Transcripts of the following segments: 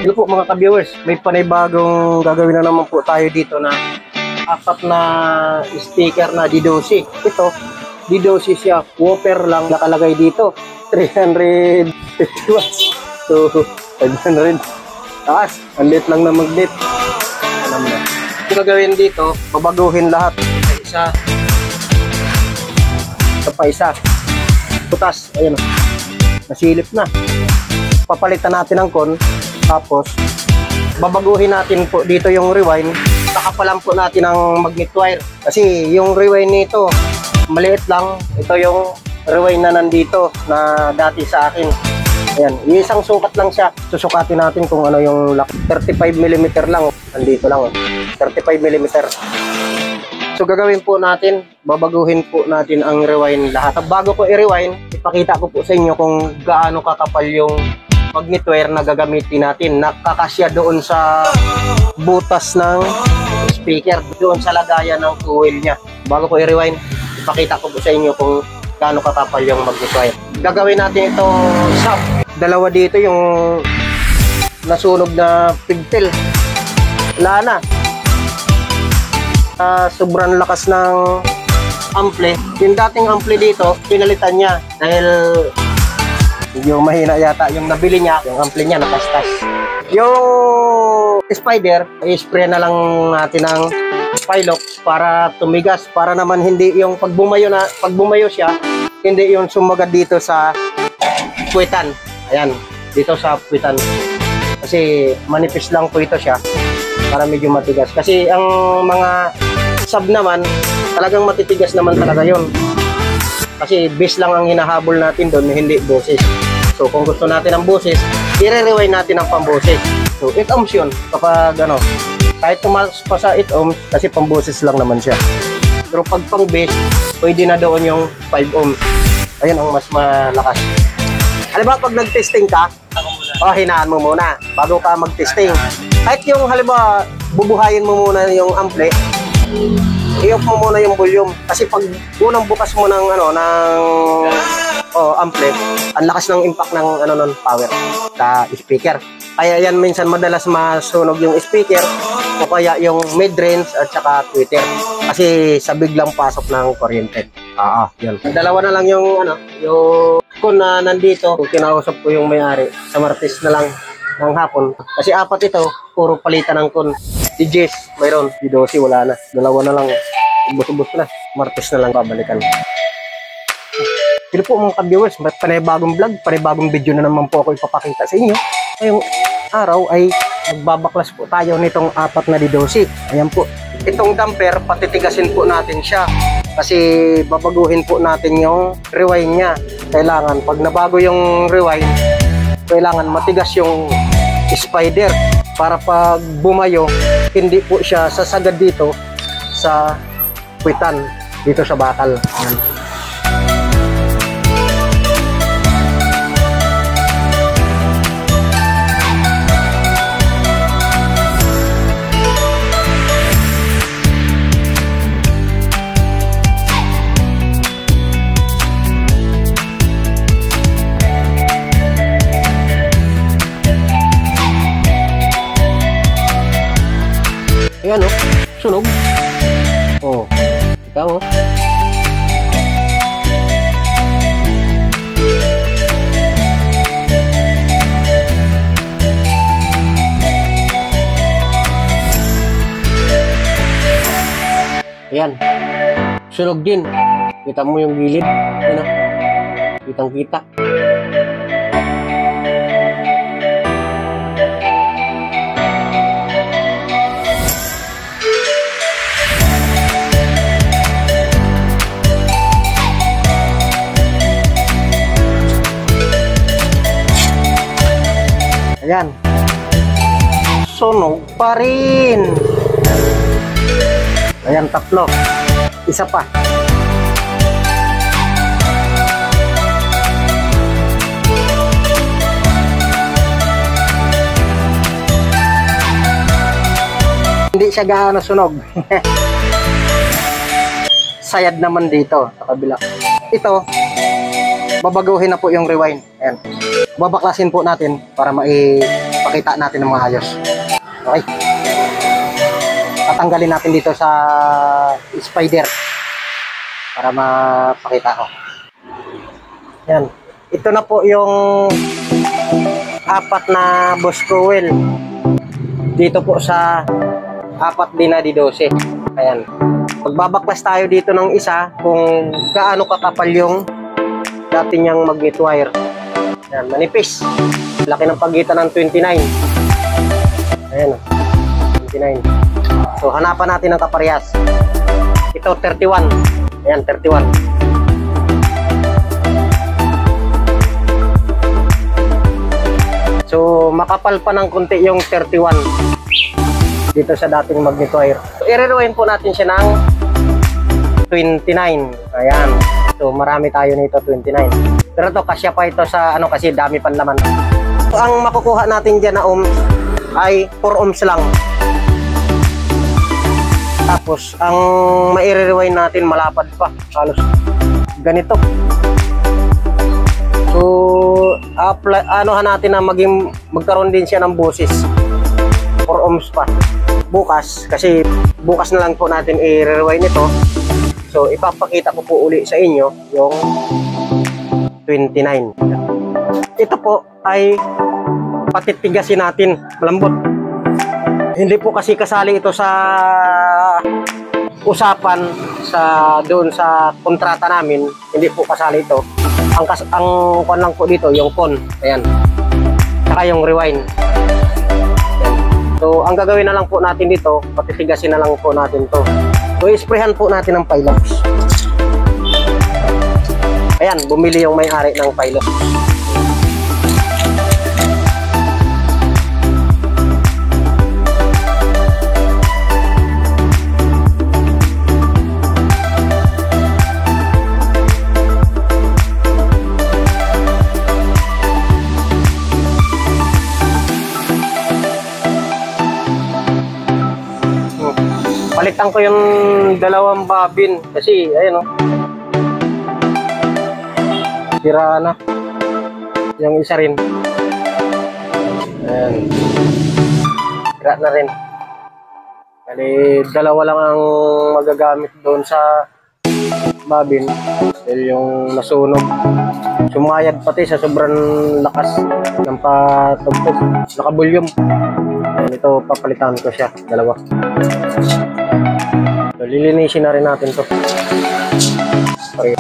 Hello po mga ka-viewers, may panibagong gagawin na naman po tayo dito na apat na speaker na D12. Ito, D12 siya, whopper lang nakalagay dito. 350 watts. So, 500. Taas, ang lit lang na magnet. Alam na. Yung gagawin dito, babaguhin lahat. Isa. Ito pa isa. Putas, ayun. Nasilip na. Papalitan natin ang con. Tapos, babaguhin natin po dito yung rewind. Nakapalan po natin ang magnet wire. Kasi yung rewind nito, maliit lang. Ito yung rewind na nandito na dati sa akin. Ayan, isang sukat lang siya. Susukatin natin kung ano yung lock. 35mm lang. Nandito lang. 35mm. So gagawin po natin, babaguhin po natin ang rewind lahat. Bago ko i-rewind, ipakita ko po sa inyo kung gaano kakapal yung magnet wire na gagamitin natin. Nakakasya doon sa butas ng speaker, doon sa lagayan ng coil niya. Bago ko i-rewind, ipakita ko po sa inyo kung gaano kakapal yung magnet wire. Gagawin natin ito sub. Dalawa dito yung nasunog na pigtail. Wala na. Sobrang lakas ng ampli. Yung dating ampli dito, pinalitan niya dahil medyo mahina yata yung nabili niya. Yung ampli niya nakastas. Yung spider, i-spray na lang natin ng Pilox para tumigas. Para naman hindi yung pag bumayo siya, hindi yung sumagad dito sa puwitan. Ayan, dito sa puwitan. Kasi manipis lang po ito siya para medyo matigas. Kasi ang mga sub naman, talagang matitigas naman talaga yun. Kasi base lang ang hinahabol natin doon, hindi boses. So kung gusto natin ng boses, i-rewind natin ang pamboses. So 8 ohms yun kapag ano, kahit tumalas pa sa 8 ohms kasi pamboses lang naman siya. Pero pag pang base, pwede na doon yung 5 ohms. Ayun ang mas malakas. Halimbawa pag nag-testing ka, hinaan mo muna bago ka mag-testing. Kahit yung halimbawa bubuhayin mo muna yung ampli, i-off mo muna yung volume kasi pag unang bukas mo ng ampli, ang lakas ng impact ng power sa speaker. Kaya yan minsan madalas masunog yung speaker o kaya yung mid-range at saka tweeter kasi sa biglang pasok ng kuryente. Yan. Dalawa na lang yung yung kun na nandito. Kung kinausap ko yung may-ari, sa Martes na lang ng hapon. Kasi apat ito, puro palitan ng kun. Si Jess, mayroon. Si Dosi, wala na. Dalawa na lang. Ubus-ubus na. Martes na lang babalikan. Pero po mga ka-viewers, panibagong vlog, panibagong video na naman po ako ipapakita sa inyo. Ngayong araw ay magbabaklas po tayo nitong apat na D12. Ayan po. Itong damper, patitigasin po natin siya. Kasi babaguhin po natin yung rewind niya. Kailangan, pag nabago yung rewind, kailangan matigas yung spider para pag bumayo, hindi po siya sasagad dito sa puwitan, dito sa bakal. Ayan o, sunog. Ikaw o. Ayan, sunog din. Kita mo yung gilid. Ayan o, kitang-kita. Ayan. Sunog pa rin. Ayan, tatlo. Isa pa. Hindi siya gaano sunog. Sayad naman dito sa kabila. Ito, babaguhin na po yung rewind. Ayan. Babaklasin po natin para maipakita makita natin ng maayos. Okay. Tatanggalin natin dito sa spider para mapakita ko. Yan. Ito na po yung apat na Bosco wheel dito po sa apat din na D12. Ayan. Magbabaklas tayo dito ng isa kung gaano kakapal yung dati niyang magnet wire. Ayan, manipis. Laki ng pagitan ng 29. Ayan, 29. So, hanapan natin ang kaparehas. Ito, 31. Ayan, 31. So, makapal pa ng konti yung 31 dito sa dating magnet wire. So, i-rewind po natin siya ng 29. Ayan. So, marami tayo nito, 29. Pero to kasya pa ito sa ano kasi dami pan laman. So, ang makukuha natin dyan na ohms ay 4 ohms lang. Tapos, ang mai-rewind natin malapad pa. Halos ganito. So, anuhan natin na magkaroon din siya ng boses. 4 ohms pa. Bukas, kasi bukas na lang po natin i-rewind ito. So, ipapakita ko po uli sa inyo yung 29. Ito po ay patitigasin natin. Malambot. Hindi po kasi kasali ito sa usapan doon sa kontrata namin. Hindi po kasali ito. Ang kon lang po dito, yung con. Ayan. Saka yung rewind. Ayan. So, ang gagawin na lang po natin dito, patitigasin na lang po natin to. So, isprayhan po natin ng Pilox. Ayan, bumili yung may-ari ng Pilox. Palitan ko yung dalawang babin kasi ayun oh. Sira na. Yung isa rin. Ayan. Sira na rin. Kali dalawa lang ang magagamit doon sa babin. Dahil yung nasunog. Sumayad pati sa sobrang lakas ng patugtog. Nakabulyom. Ayan, ito papalitan ko siya. Dalawa. So, lilinisin na rin natin to. Okay.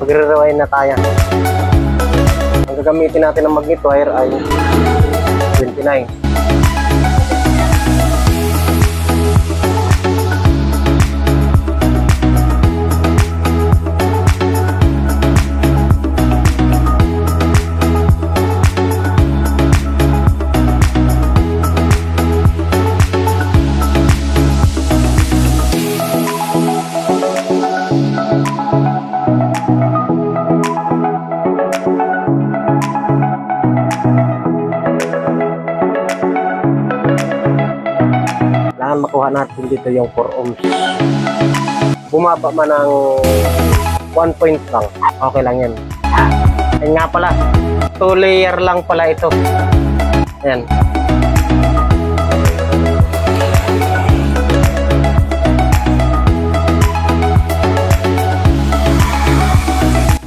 Magre-rewind na tayo. Ang gagamitin natin ng magnet wire ay 29. Makuha natin dito yung 4 ohms. Bumaba man ng 1 point lang. Okay lang yan. Ayan nga pala. 2 layer lang pala ito. Ayan.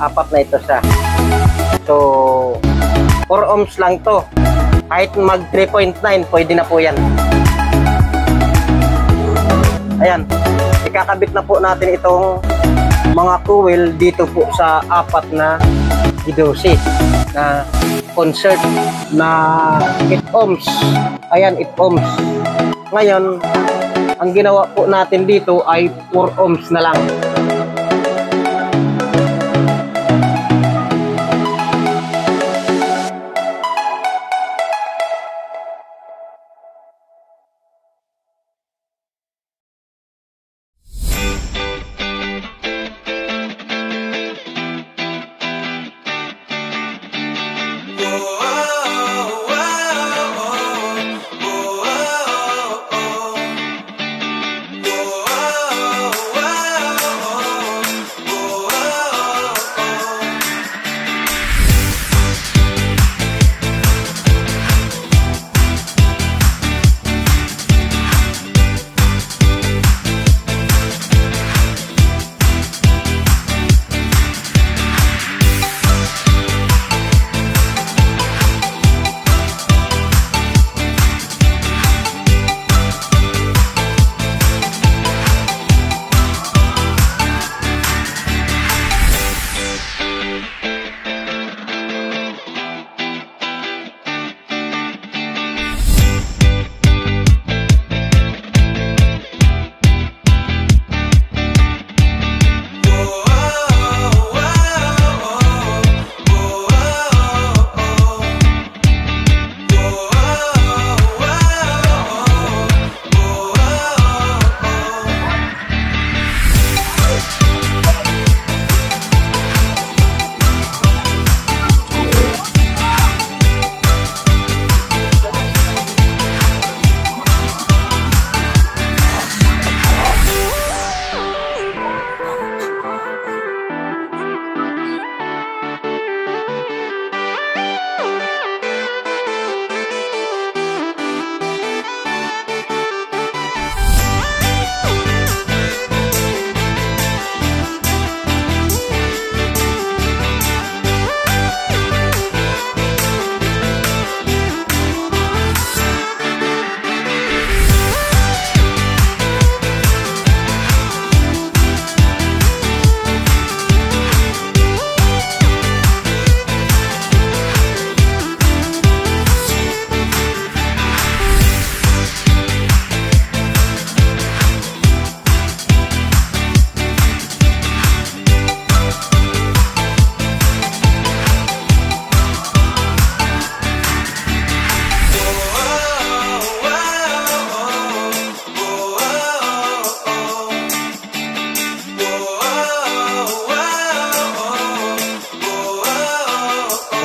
Apat na ito siya. So, 4 ohms lang to. Kahit mag 3.9, pwede na po yan. Ayan, ikakabit na po natin itong mga coil dito po sa apat na D12 na concert na 8 ohms. Ayan, 8 ohms. Ngayon, ang ginawa po natin dito ay 4 ohms na lang.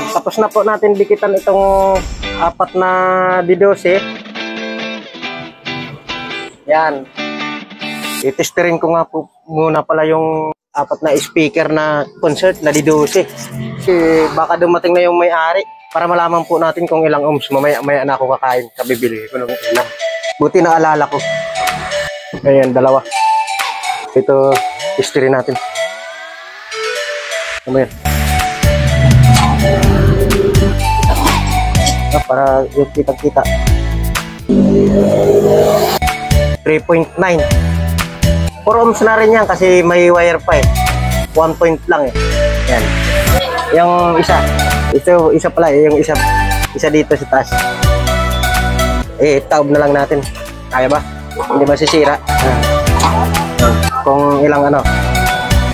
tapos na po natin dikitan itong apat na D12. Yan. I-testerin ko nga po muna pala yung apat na speaker na concert na D12. Baka dumating na yung may-ari para malaman po natin kung ilang ohms. Mamaya na ako kakain sa bibili ko ng ilang. Buti na alala ko. Ayan, dalawa. Ito, testerin natin. Ano yan? Para yung kita-kita. 3.9. 4 ohms na rin yan kasi may wire pa eh. 1 point lang eh. Yan. Yung isa. Ito, isa pala eh. Yung isa dito sa taas. Taob na lang natin. Kaya ba? Hindi masisira. Kung ilang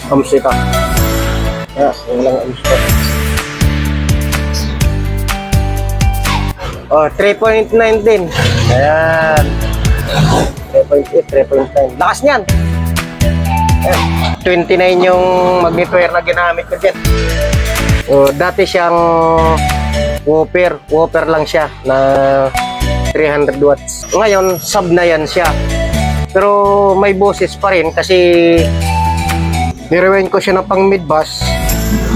ohms ito. Ilang ohms ito. 3.9 din. Ayan. 3.8, 3.9. Lakas niyan. Ayan. 29 yung magnet wire na ginamit ko dyan. Dati siyang whopper lang siya na 300 watts. Ngayon, sub na yan siya. Pero may boses pa rin kasi nirewind ko siya ng pang mid-bass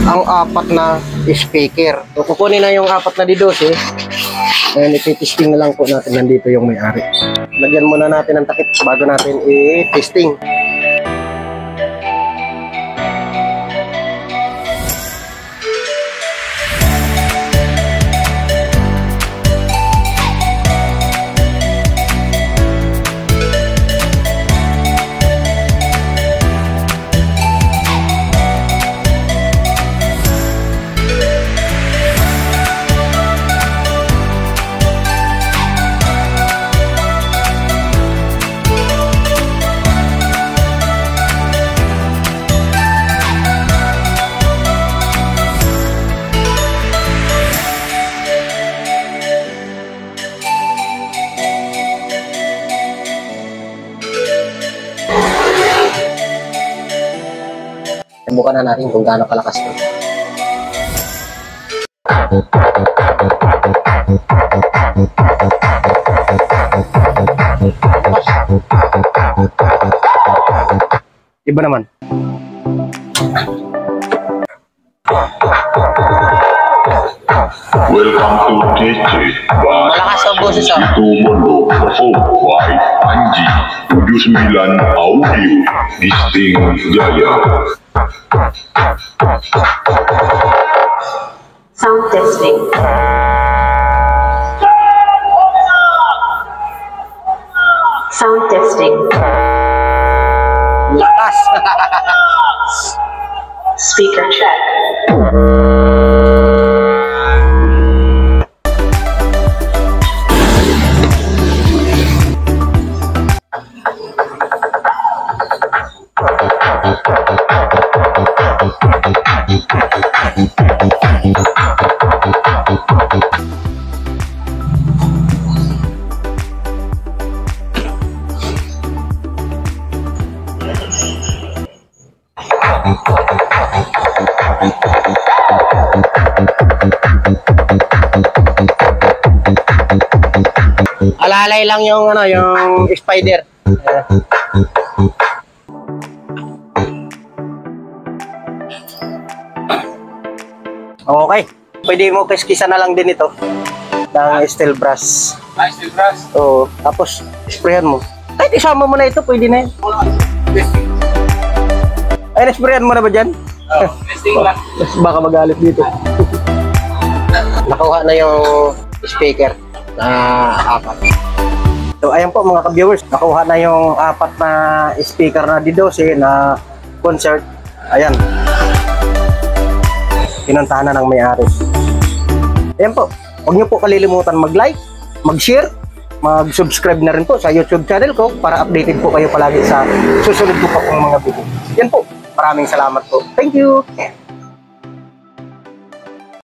ang apat na speaker. So, kukunin na yung apat na D12. Ayan, iti-testing na lang po natin. Nandito yung may-ari. Lagyan muna natin ng takip bago natin i-testing. Subukan na natin kung gaano kalakas ito. Iba naman. Welcome to TJ Malakas ang boses Ito Mondo by Anji 79 Audio Disting Jaya. Sound testing. Sound testing. Lakas. Speaker check. Alalay lang yung yung spider. Okay. Pwede mo kiskisan na lang din ito ng steel brush. Steel brush? Oo. Tapos sprayan mo. Kahit isama mo na ito, pwede na yun. Ay, nasprayan mo na ba dyan? Testing lang. Baka magalit dito. Nakuha na yung speaker na apat. So ayan po mga ka-viewers, nakuha na yung apat na speaker na D12 na concert. Ayan. Pinuntahan na ng may-ari. Ayan po, huwag niyo po kalilimutan mag-like, mag-share, mag-subscribe na rin po sa YouTube channel ko para updated po kayo palagi sa susunod ko pa pong mga video. Yan po, maraming salamat po. Thank you!